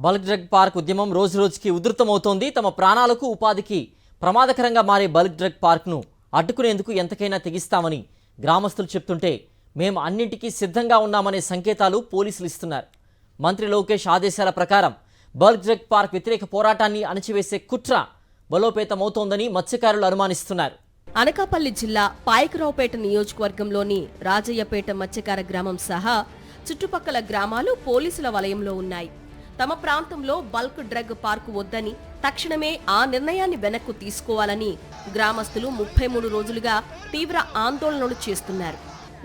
Bulk drug park ఉద్యమం రోజురోజుకి ఉధృతమవుతోంది. తమ ప్రాణాలకు ఉపాధికి ప్రమాదకరంగా మారే బల్క్ డ్రగ్ పార్క్ను అడ్డుకునేందుకు ఎంతకైనా తెగిస్తామని గ్రామస్తులు చెప్తుంటే మేము అన్నింటికీ సిద్ధంగా ఉన్నామనే సంకేతాలు పోలీసులు ఇస్తున్నారు. మంత్రి లోకేష్ ఆదేశాల ప్రకారం బల్క్ డ్రగ్ పార్క్ వ్యతిరేక పోరాటాన్ని అణచివేసే కుట్ర బలోపేతమవుతోందని మత్స్యకారులు అనుమానిస్తున్నారు. అనకాపల్లి జిల్లా పాయకరావుపేట నియోజకవర్గంలోని రాజయ్యపేట మత్స్యకార గ్రామం సహా చుట్టుపక్కల గ్రామాలు పోలీసుల వలయంలో ఉన్నాయి. తమ ప్రాంతంలో బల్క్ డ్రగ్ పార్కు వద్దని తక్షణమే ఆ నిర్ణయాన్ని వెనక్కు తీసుకోవాలని గ్రామస్తులు 33 రోజులుగా తీవ్ర ఆందోళనలు చేస్తున్నారు.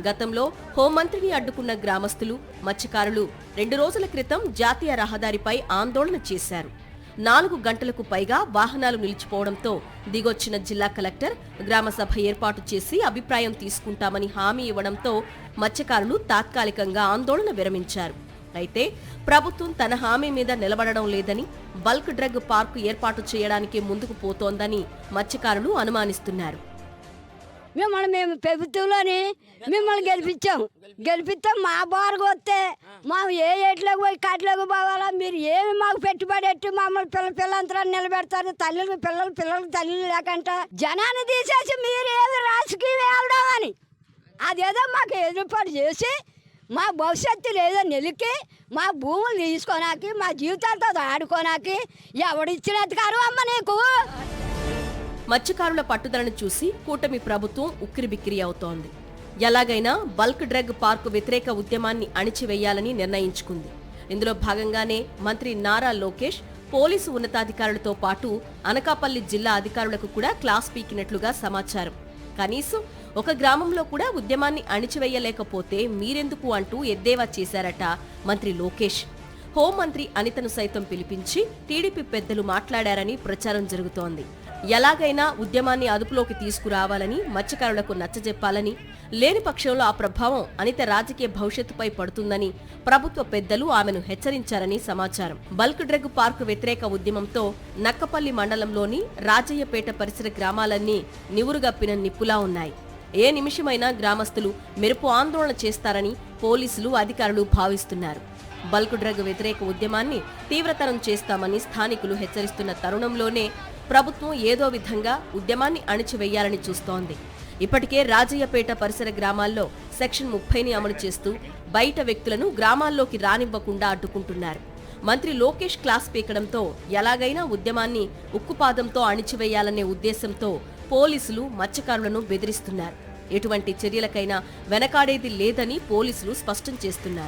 గతంలో హోంమంత్రిని అడ్డుకున్న గ్రామస్తులు, మత్స్యకారులు 2 రోజుల క్రితం జాతీయ రహదారిపై ఆందోళన చేశారు. 4 గంటలకు పైగా వాహనాలు నిలిచిపోవడంతో దిగొచ్చిన జిల్లా కలెక్టర్ గ్రామ సభ ఏర్పాటు చేసి అభిప్రాయం తీసుకుంటామని హామీ ఇవ్వడంతో మత్స్యకారులు తాత్కాలికంగా ఆందోళన విరమించారు. అయితే ప్రభుత్వం తన హామీ మీద నిలబడడం లేదని, బల్క్ డ్రగ్ పార్కు ఏర్పాటు చేయడానికి ముందుకు పోతోందని మత్స్యకారులు అనుమానిస్తున్నారు. మేము ప్రభుత్వంలోని మిమ్మల్ని గెలిపిస్తాం మా బారుకు వస్తే మా ఏ ఏట్లోకి పోయి కాట్లోకి పోవాలా, మీరు ఏమి మాకు పెట్టుబడి ఎట్టు మమ్మల్ని పిల్లలంతరాన్ని నిలబెడతారు. పిల్లలకు తల్లి లేకంట జనాన్ని తీసేసి మీరు ఏమి రాజకీయం వెళ్ళడం అని అదేదో మాకు ఎదురుపాటు చేసి మా భవిష్యత్తు ఏదో నిలికి మా భూములు తీసుకోనాకి మా జీవితాలతో ఆడుకోనాకి ఎవడిచ్చిన అధికారం అమ్మ నీకు. మత్స్యకారుల పట్టుదలను చూసి కూటమి ప్రభుత్వం ఉక్కిరిబిక్కిరి అవుతోంది. ఎలాగైనా బల్క్ డ్రగ్ పార్కు వ్యతిరేక ఉద్యమాన్ని అణిచివేయాలని నిర్ణయించుకుంది. ఇందులో భాగంగానే మంత్రి నారా లోకేష్ పోలీసు ఉన్నతాధికారులతో పాటు అనకాపల్లి జిల్లా అధికారులకు కూడా క్లాస్ పీకినట్లుగా సమాచారం. కనీసం ఒక గ్రామంలో కూడా ఉద్యమాన్ని అణిచివేయలేకపోతే మీరెందుకు అంటూ ఎద్దేవా చేశారట మంత్రి లోకేష్. హోంమంత్రి అనితను సైతం పిలిపించి టీడీపీ పెద్దలు మాట్లాడారని ప్రచారం జరుగుతోంది. ఎలాగైనా ఉద్యమాన్ని అదుపులోకి తీసుకురావాలని, మత్స్యకారులకు నచ్చజెప్పాలని, లేని పక్షంలో ఆ ప్రభావం అనిత రాజకీయ భవిష్యత్తుపై పడుతుందని ప్రభుత్వ పెద్దలు ఆమెను హెచ్చరించారని సమాచారం. బల్క్ డ్రగ్ పార్కు వ్యతిరేక ఉద్యమంతో నక్కపల్లి మండలంలోని రాజయ్యపేట పరిసర గ్రామాలన్నీ నివురుగప్పిన నిప్పులా ఉన్నాయి. ఏ నిమిషమైనా గ్రామస్తులు మెరుపు ఆందోళన చేస్తారని పోలీసులు, అధికారులు భావిస్తున్నారు. బల్క్ డ్రగ్ వ్యతిరేక ఉద్యమాన్ని తీవ్రతరం చేస్తామని స్థానికులు హెచ్చరిస్తున్న తరుణంలోనే ప్రభుత్వం ఏదో విధంగా ఉద్యమాన్ని అణిచివేయాలని చూస్తోంది. ఇప్పటికే రాజయ్యపేట పరిసర గ్రామాల్లో సెక్షన్ 30ని అమలు చేస్తూ బయట వ్యక్తులను గ్రామాల్లోకి రానివ్వకుండా అడ్డుకుంటున్నారు. మంత్రి లోకేష్ క్లాస్ పీకడంతో ఎలాగైనా ఉద్యమాన్ని ఉక్కుపాదంతో అణిచివేయాలనే ఉద్దేశంతో పోలీసులు మత్స్యకారులను బెదిరిస్తున్నారు. ఎటువంటి చర్యలకైనా వెనకాడేది లేదని పోలీసులు స్పష్టం చేస్తున్నారు.